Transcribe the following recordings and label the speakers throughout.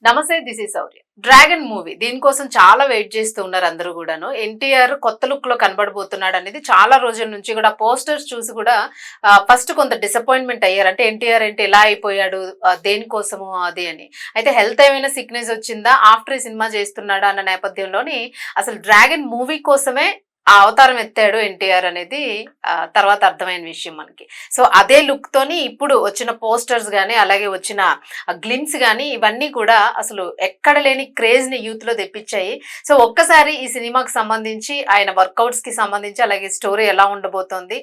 Speaker 1: నమస్తే, this is Shaurya. Dragon movie దీనికోసం చాలా వెయిట్ చేస్తూ ఉన్నారు అందరూ కూడాను. ఎన్టీఆర్ కొత్త లుక్ లో కనబడబోతున్నాడు అనేది చాలా రోజుల నుంచి కూడా పోస్టర్స్ చూసి కూడా ఫస్ట్ కొంత డిసప్పాయింట్మెంట్ అయ్యారు. అంటే ఎన్టీఆర్ ఏంటి ఇలా అయిపోయాడు, దేనికోసము అది అని. అయితే హెల్త్ ఏమైనా సిక్నెస్ వచ్చిందా, ఆఫ్టర్ ఈ సినిమా చేస్తున్నాడా అన్న నేపథ్యంలోని అసలు డ్రాగన్ మూవీ కోసమే ఆ అవతారం ఎత్తాడు ఎన్టీఆర్ అనేది తర్వాత అర్థమైన విషయం మనకి. సో అదే లుక్ తోని ఇప్పుడు వచ్చిన పోస్టర్స్ గానీ, అలాగే వచ్చిన గ్లిమ్స్ గానీ ఇవన్నీ కూడా అసలు ఎక్కడ లేని క్రేజ్ ని యూత్ లో తెప్పించాయి. సో ఒక్కసారి ఈ సినిమాకి సంబంధించి, ఆయన వర్కౌట్స్ కి సంబంధించి, అలాగే స్టోరీ ఎలా ఉండబోతోంది,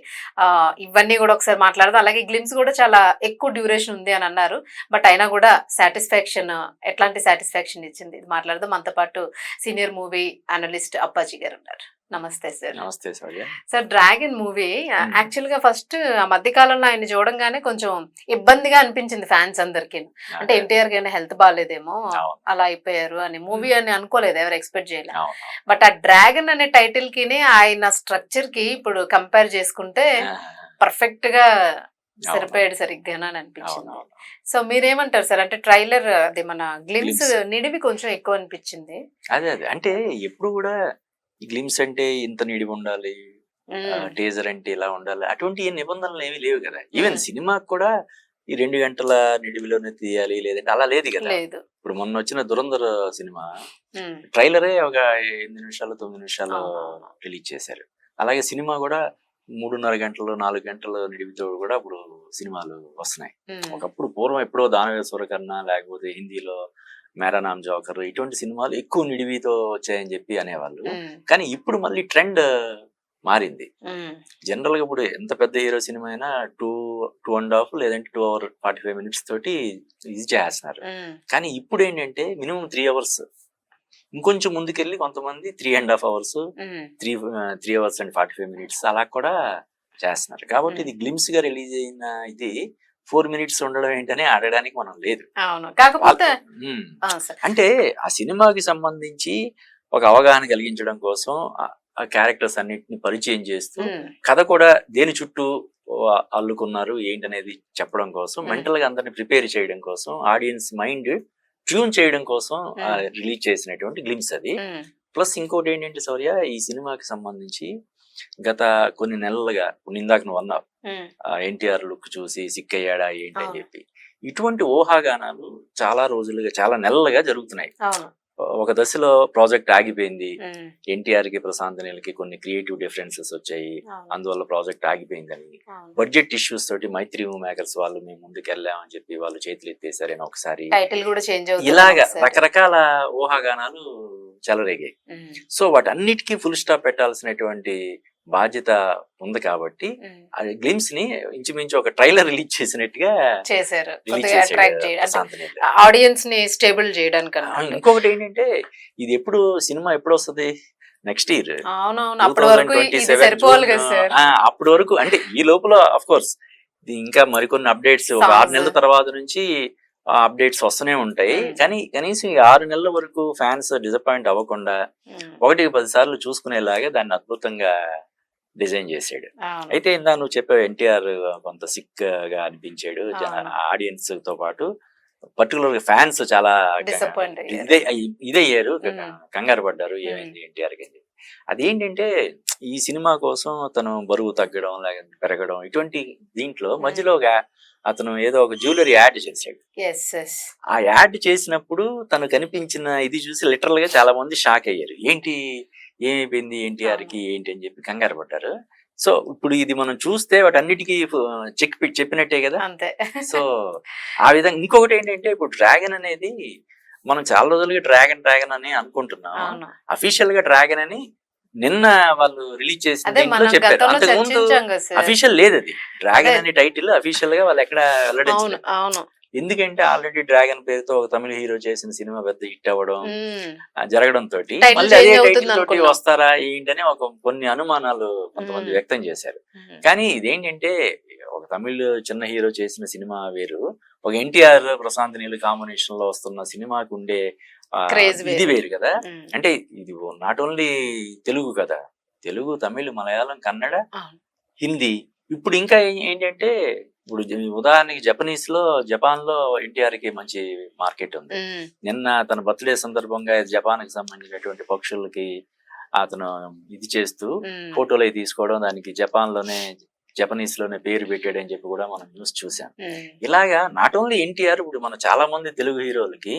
Speaker 1: ఇవన్నీ కూడా ఒకసారి మాట్లాడదాం. అలాగే గ్లిమ్స్ కూడా చాలా ఎక్కువ డ్యూరేషన్ ఉంది అని అన్నారు. బట్ అయినా కూడా సాటిస్ఫాక్షన్, ఎట్లాంటి సాటిస్ఫాక్షన్ ఇచ్చింది, ఇది మాట్లాడదాం. మనతో పాటు సీనియర్ మూవీ అనలిస్ట్ అప్పాజీ గారు ఉన్నారు. నమస్తే సార్.
Speaker 2: నమస్తే
Speaker 1: సార్, డ్రాగన్ మూవీ యాక్చువల్ గా ఫస్ట్ ఆ మధ్య కాలంలో ఆయన చూడంగానే కొంచెం ఇబ్బందిగా అనిపించింది ఫ్యాన్స్ అందరికి. అంటే ఎన్టీఆర్ గారి హెల్త్ బాగాలేదేమో అలా అయిపోయారు అని, మూవీ అని అనుకోలేదు, ఎవరు ఎక్స్పెక్ట్ చేయలేదు. బట్ ఆ డ్రాగన్ అనే టైటిల్ కి ఆయన స్ట్రక్చర్ కి ఇప్పుడు కంపేర్ చేసుకుంటే పర్ఫెక్ట్ గా సరిపోయాడు సరిగ్గానా అని అనిపించింది. సో మీరేమంటారు సార్? అంటే ట్రైలర్ అది మన గ్లిమ్స్ నిడివి కొంచెం ఎక్కువ అనిపించింది.
Speaker 2: అదే అంటే ఎప్పుడు కూడా ఈ గ్లిమ్స్ అంటే ఇంత నిడివి ఉండాలి, టేజర్ అంటే ఇలా ఉండాలి, అటువంటి నిబంధనలు ఏమీ లేవు కదా. ఈవెన్ సినిమాకి కూడా ఈ 2 గంటల నిడివిలోనే తీయాలి, లేదంటే అలా లేదు కదా. ఇప్పుడు మొన్న వచ్చిన దురంధర్ సినిమా ట్రైలరే ఒక 8 నిమిషాలు 9 నిమిషాలు రిలీజ్ చేశారు. అలాగే సినిమా కూడా 3.5 గంటలు 4 గంటల నిడివితో కూడా ఇప్పుడు సినిమాలు వస్తున్నాయి. ఒకప్పుడు పూర్వం ఎప్పుడో దానవేశ్వర కన్నా, లేకపోతే హిందీలో మేరా నామ్ జోకర్, ఇటువంటి సినిమాలు ఎక్కువ నిడివితో వచ్చాయని చెప్పి అనేవాళ్ళు. కానీ ఇప్పుడు మళ్ళీ ట్రెండ్ మారింది. జనరల్ గా ఇప్పుడు ఎంత పెద్ద హీరో సినిమా అయినా 2.5 లేదంటే 2 hours 45 minutes తోటి ఇది చేస్తున్నారు. కానీ ఇప్పుడు ఏంటంటే మినిమం 3 hours, ఇంకొంచెం ముందుకెళ్ళి కొంతమంది 3.5 hours, 3 hours and 45 minutes అలా కూడా చేస్తున్నారు. కాబట్టి ఇది గ్లిమ్స్ గా రిలీజ్ అయిన ఇది 4 minutes ఉండడం ఏంటని అడగడానికి మనం లేదు. అంటే ఆ సినిమాకి సంబంధించి ఒక అవగాహన కలిగించడం కోసం ఆ క్యారెక్టర్స్ అన్నిటిని పరిచయం చేస్తూ, కథ కూడా దేని చుట్టూ అల్లుకున్నారు ఏంటనేది చెప్పడం కోసం, మెంటల్ గా అందరిని ప్రిపేర్ చేయడం కోసం, ఆడియన్స్ మైండ్ ట్యూన్ చేయడం కోసం రిలీజ్ చేసినటువంటి గ్లిమ్స్ అది. ప్లస్ ఇంకోటి ఏంటంటే శౌర్య, ఈ సినిమాకి సంబంధించి గత కొన్ని నెలలుగా ఇందాక నువ్వు అన్నావు ఎన్టీఆర్ లుక్ చూసి సిక్కయ్యాడా ఏంటి అని చెప్పి, ఇటువంటి ఊహాగానాలు చాలా రోజులుగా చాలా నెలలుగా జరుగుతున్నాయి. ఒక దశలో ప్రాజెక్ట్ ఆగిపోయింది, ఎన్టీఆర్ కి ప్రశాంత్ నీల్కి కొన్ని క్రియేటివ్ డిఫరెన్సెస్ వచ్చాయి, అందువల్ల ప్రాజెక్ట్ ఆగిపోయిందని, బడ్జెట్ ఇష్యూస్ తోటి మైత్రి మేకర్స్ వాళ్ళు మేము ముందుకు వెళ్ళామని చెప్పి వాళ్ళు చేతులు ఎత్తేసారని ఒకసారి, ఇలాగా రకరకాల ఊహాగానాలు చెలరేగాయి. సో వాటన్నిటికీ ఫుల్ స్టాప్ పెట్టాల్సినటువంటి బాధ్యత ఉంది కాబట్టి గ్లిమ్స్ ని ఇంచుమించు ఒక ట్రైలర్ రిలీజ్ చేసినట్టుగా
Speaker 1: చేశారు, ఆడియన్స్ ని స్టేబుల్ చేయడానికి.
Speaker 2: ఇంకొకటి ఏంటంటే, ఇది ఎప్పుడు సినిమా ఎప్పుడు వస్తుంది, నెక్స్ట్ ఇయర్, అప్పటి వరకు అంటే ఈ లోపల అఫ్ కోర్స్ ఇంకా మరికొన్ని అప్డేట్స్ ఒక 6 నెలల తర్వాత నుంచి అప్డేట్స్ వస్తూనే ఉంటాయి. కానీ కనీసం ఈ 6 నెలల వరకు ఫ్యాన్స్ డిసప్పాయింట్ అవ్వకుండా 1కి 10 సార్లు చూసుకునేలాగా దాన్ని అద్భుతంగా డిజైన్ చేసాడు. అయితే ఇందా నువ్వు చెప్పావు ఎన్టీఆర్ కొంత సిక్ గా అనిపించాడు ఆడియన్స్ తో పాటు, పర్టికులర్ ఫ్యాన్స్ చాలా ఇదయ్యారు, కంగారు పడ్డారు ఏమైంది ఎన్టీఆర్ కి. అదేంటంటే ఈ సినిమా కోసం తను బరువు తగ్గడం లేకపోతే పెరగడం, ఇటువంటి దీంట్లో మధ్యలో అతను ఏదో ఒక జ్యువెలరీ యాడ్ చేశాడు. ఆ యాడ్ చేసినప్పుడు తను కనిపించిన ఇది చూసి లిటరల్ గా చాలా మంది షాక్ అయ్యారు, ఏంటి ఏమైపోయింది ఎన్టీఆర్ కి ఏంటి అని చెప్పి కంగారు పడ్డారు. సో ఇప్పుడు ఇది మనం చూస్తే వాటన్నిటికీ చెప్పినట్టే కదా. సో ఆ విధంగా ఇంకొకటి ఏంటంటే, ఇప్పుడు డ్రాగన్ అనేది మనం చాలా రోజులుగా డ్రాగన్ అని అనుకుంటున్నాం. అఫీషియల్ గా డ్రాగన్ అని నిన్న వాళ్ళు రిలీజ్ చేసిన చెప్పారు, అంతకుముందు అఫీషియల్ లేదు అది. డ్రాగన్ అనే టైటిల్ అఫీషియల్ గా వాళ్ళు ఎక్కడ వెల్లడించారు. ఎందుకంటే ఆల్రెడీ డ్రాగన్ పేరుతో ఒక తమిళ హీరో చేసిన సినిమా పెద్ద హిట్ అవ్వడం జరగడం తోటి మళ్ళీ అదే టైటిల్ తోటి వస్తారా ఏంటనే కొన్ని అనుమానాలు కొంతమంది వ్యక్తం చేశారు. కానీ ఇదేంటంటే, ఒక తమిళ్ చిన్న హీరో చేసిన సినిమా వేరు, ఒక ఎన్టీఆర్ ప్రశాంత్ నీల్ కాంబినేషన్ లో వస్తున్న సినిమాకి ఉండే ఇది వేరు కదా. అంటే ఇది నాట్ ఓన్లీ తెలుగు కదా, తెలుగు, తమిళ్, మలయాళం, కన్నడ, హిందీ, ఇప్పుడు ఇంకా ఏంటంటే ఇప్పుడు ఉదాహరణకి జపాన్ లో ఎన్టీఆర్ కి మంచి మార్కెట్ ఉంది. నిన్న తన బర్త్డే సందర్భంగా జపాన్ కి సంబంధించినటువంటి పక్షులకి అతను ఇది చేస్తూ ఫోటోలు అవి తీసుకోవడం, దానికి జపనీస్ లోనే పేరు పెట్టాడని చెప్పి కూడా మనం న్యూస్ చూసాం. ఇలాగా నాట్ ఓన్లీ ఎన్టీఆర్, ఇప్పుడు మన చాలా మంది తెలుగు హీరోలకి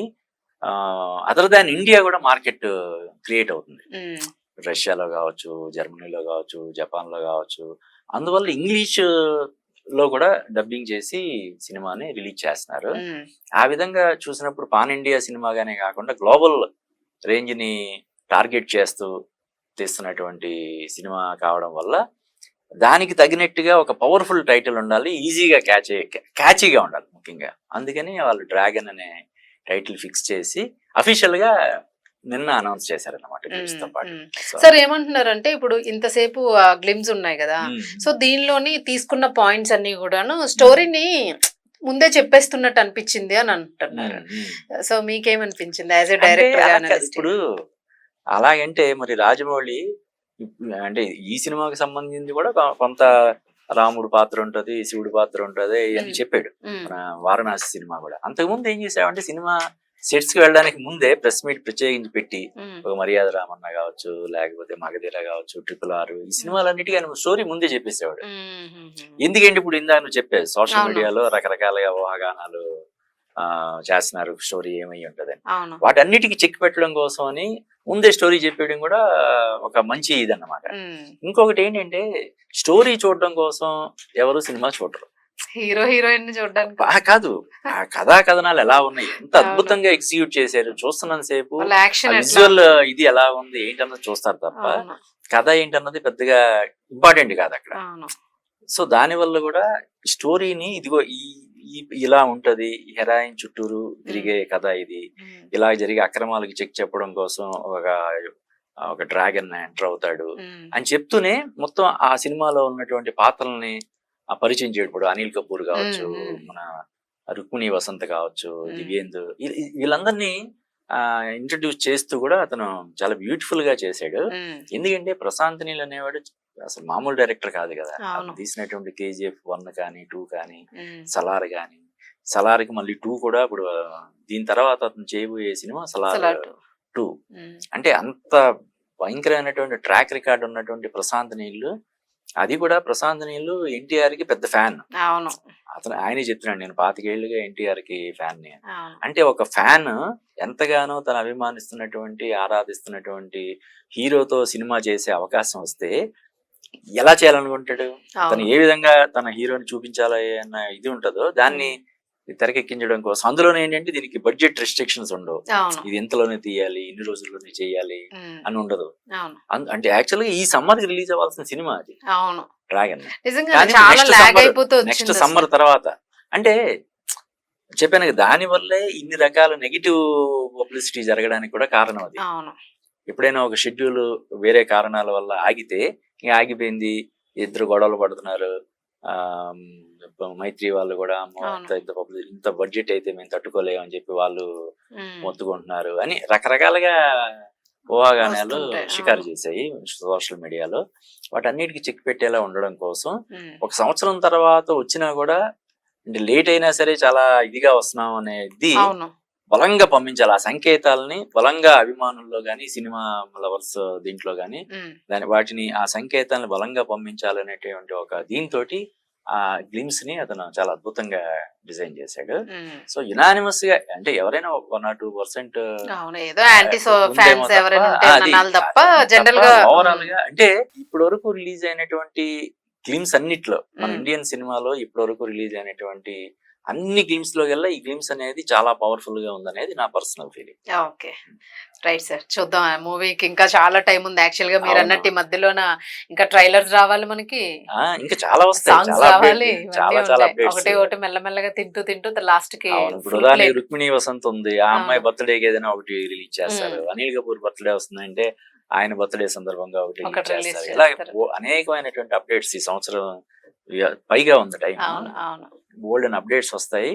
Speaker 2: అదర్ దాన్ ఇండియా కూడా మార్కెట్ క్రియేట్ అవుతుంది. రష్యాలో కావచ్చు, జర్మనీలో కావచ్చు, జపాన్ లో కావచ్చు. అందువల్ల ఇంగ్లీష్ లో కూడా డబ్బింగ్ చేసి సినిమాని రిలీజ్ చేస్తున్నారు. ఆ విధంగా చూసినప్పుడు పాన్ ఇండియా సినిమాగానే కాకుండా గ్లోబల్ రేంజ్ ని టార్గెట్ చేస్తూ తీస్తున్నటువంటి సినిమా కావడం వల్ల దానికి తగినట్టుగా ఒక పవర్ఫుల్ టైటిల్ ఉండాలి, ఈజీగా క్యాచీగా ఉండాలి ముఖ్యంగా. అందుకని వాళ్ళు డ్రాగన్ అనే టైటిల్ ఫిక్స్ చేసి అఫీషియల్ గా నిన్న అనౌన్స్ చేశారన్నమాట.
Speaker 1: సార్ ఏమంటున్నారంటే ఇప్పుడు ఇంతసేపు గ్లిమ్స్ ఉన్నాయి కదా, సో దీనిలోని తీసుకున్న పాయింట్స్ అన్ని కూడాను స్టోరీని ముందే చెప్పేస్తున్నట్టు అనిపించింది అని అంటున్నారు. సో మీకేమనిపించింది యాజ్ ఎ డైరెక్టర్?
Speaker 2: ఇప్పుడు అలాగంటే మరి రాజమౌళి అంటే ఈ సినిమాకి సంబంధించి కూడా కొంత రాముడు పాత్ర ఉంటది, శివుడి పాత్ర ఉంటది అని చెప్పాడు మన వారణాసి సినిమా కూడా. అంతకుముందు ఏం చేసావంటే సినిమా సెట్స్ కి వెళ్ళడానికి ముందే ప్రెస్ మీట్ ప్రత్యేకించి పెట్టి ఒక మర్యాద రామన్న కావచ్చు, లేకపోతే మగధీర కావచ్చు, RRR ఈ సినిమాలన్నిటికీ ఆయన స్టోరీ ముందే చెప్పేసేవాడు. ఎందుకంటే ఇప్పుడు ఇందాక నువ్వు చెప్పేది సోషల్ మీడియాలో రకరకాలుగా ఊహాగానాలు చేస్తున్నారు, స్టోరీ ఏమై ఉంటదని. వాటన్నిటికీ చెక్ పెట్టడం కోసం అని ముందే స్టోరీ చెప్పేయడం కూడా ఒక మంచి ఇదన్నమాట. ఇంకొకటి ఏంటంటే స్టోరీ చూడడం కోసం ఎవరు సినిమా చూడరు,
Speaker 1: హీరోయిన్ చూడడానికి
Speaker 2: కాదు. ఆ కథా కథనాలు ఎలా ఉన్నాయి, ఎంత అద్భుతంగా ఎగ్జిక్యూట్ చేశారు, చూస్తున్నంత సేపు విజువల్ ఇది ఎలా ఉంది ఏంటన్నది చూస్తారు తప్ప కథ ఏంటన్నది పెద్దగా ఇంపార్టెంట్ కాదు అక్కడ. సో దాని వల్ల కూడా స్టోరీని ఇదిగో ఇలా ఉంటది, హెరాయిన్ చుట్టూరు తిరిగే కథ ఇది, ఇలా జరిగే అక్రమాలకి చెక్ చెప్పడం కోసం ఒక డ్రాగన్ ఎంటర్ అవుతాడు అని చెప్తూనే మొత్తం ఆ సినిమాలో ఉన్నటువంటి పాత్రల్ని పరిచయం చేయడం. అనిల్ కపూర్ కావచ్చు, మన రుక్మిణి వసంత్ కావచ్చు, దివ్యేందు, వీళ్ళందరినీ ఇంట్రడ్యూస్ చేస్తూ కూడా అతను చాలా బ్యూటిఫుల్ గా చేశాడు. ఎందుకంటే ప్రశాంత్ నీల్ అనేవాడు అసలు మామూలు డైరెక్టర్ కాదు కదా. తీసినటువంటి KGF 1 కానీ 2 కానీ, సలార్ కానీ, సలార్కి మళ్ళీ 2 కూడా ఇప్పుడు దీని తర్వాత అతను చేయబోయే సినిమా సలార్ 2. అంటే అంత భయంకరమైనటువంటి ట్రాక్ రికార్డ్ ఉన్నటువంటి ప్రశాంత్ నీల్. అది కూడా ప్రశాంత్ నీల్ ఎన్టీఆర్ కి పెద్ద ఫ్యాన్. ఆయనే చెప్తున్నాడు, నేను 25 ఏళ్లుగా ఎన్టీఆర్ కి ఫ్యాన్ ని. అంటే ఒక ఫ్యాన్ ఎంతగానో తను అభిమానిస్తున్నటువంటి ఆరాధిస్తున్నటువంటి హీరోతో సినిమా చేసే అవకాశం వస్తే ఎలా చేయాలనుకుంటాడు, తను ఏ విధంగా తన హీరోని చూపించాలి అన్న ఇది ఉంటుందో దాన్ని తెరకెక్కించడం కోసం. అందులోనే ఏంటంటే దీనికి బడ్జెట్ రెస్ట్రిక్షన్స్ ఉండవు, ఇది ఎంతలోనే తీయాలి, ఇన్ని రోజుల్లోనే చేయాలి అని ఉండదు. అంటే యాక్చువల్గా ఈ సమ్మర్ కి రిలీజ్ అవ్వాల్సిన సినిమా అది డ్రాగన్. నెక్స్ట్ సమ్మర్ తర్వాత అంటే చెప్పాను కదా, దాని వల్లే ఇన్ని రకాల నెగిటివ్ పబ్లిసిటీ జరగడానికి కూడా కారణం అది. ఎప్పుడైనా ఒక షెడ్యూల్ వేరే కారణాల వల్ల ఆగితే ఆగిపోయింది, ఇద్దరు గొడవలు పడుతున్నారు, మైత్రి వాళ్ళు కూడా ఇంత బడ్జెట్ అయితే మేము తట్టుకోలేము అని చెప్పి వాళ్ళు మొత్తుకుంటున్నారు అని రకరకాలుగా ఊహాగానాలు షికారు చేశాయి సోషల్ మీడియాలో. వాటన్నిటికీ చెక్ పెట్టేలా ఉండడం కోసం ఒక సంవత్సరం తర్వాత వచ్చినా కూడా అంటే లేట్ అయినా సరే చాలా ఇదిగా వస్తున్నాం అనేది బలంగా పంపించాలి. ఆ సంకేతాలని బలంగా అభిమానుల్లో గాని, సినిమా లవర్స్ దీంట్లో గాని వాటిని ఆ సంకేతాలను బలంగా పంపించాలనేటువంటి ఒక దీంతో ఆ గ్లిమ్స్ ని అతను చాలా అద్భుతంగా డిజైన్ చేశాడు. సో యునానిమస్ గా అంటే ఎవరైనా 1 or 2% ఓవరాల్ గా అంటే ఇప్పటి వరకు రిలీజ్ అయినటువంటి గ్లిమ్స్ అన్నిట్లో మన ఇండియన్ సినిమాలో ఇప్పటి వరకు రిలీజ్ అయినటువంటి అన్ని గ్లిమ్స్ లో కల్లా ఈ గ్లిమ్స్ అనేది చాలా పవర్ఫుల్ గా ఉందనేది నా personal feeling.
Speaker 1: Okay right sir, చూద్దాం. మూవీకి ఇంకా చాలా టైం ఉంది యాక్చువల్ గా. మీరు అన్నట్టు మధ్యలోన ఇంకా ట్రైలర్స్ రావాలి, మనకి
Speaker 2: ఇంకా చాలా వస్తాయి,
Speaker 1: సాంగ్స్ రావాలి, ఒకటి మెల్లమెల్లగా తింటూ లాస్ట్ కి.
Speaker 2: ఇప్పుడు రుక్మిణి వసంత్ ఉంది, ఆ అమ్మాయి బర్త్డేకి ఏదైనా ఒకటి రిలీజ్ చేస్తారు. అనిల్ కపూర్ బర్త్డే వస్తుందంటే ఆయన బర్త్డే సందర్భంగా ఒకటి చేస్తారు. ఇలా అనేకమైనటువంటి అప్డేట్స్ ఈ సంవత్సరం పైగా ఉంది టైం. గోల్డెన్ అప్డేట్స్ వస్తాయి.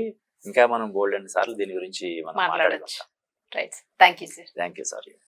Speaker 2: ఇంకా మనం గోల్డెన్ సార్లు దీని గురించి మనం మాట్లాడుకుంటాం.
Speaker 1: Thank you sir.
Speaker 2: Thank you sir.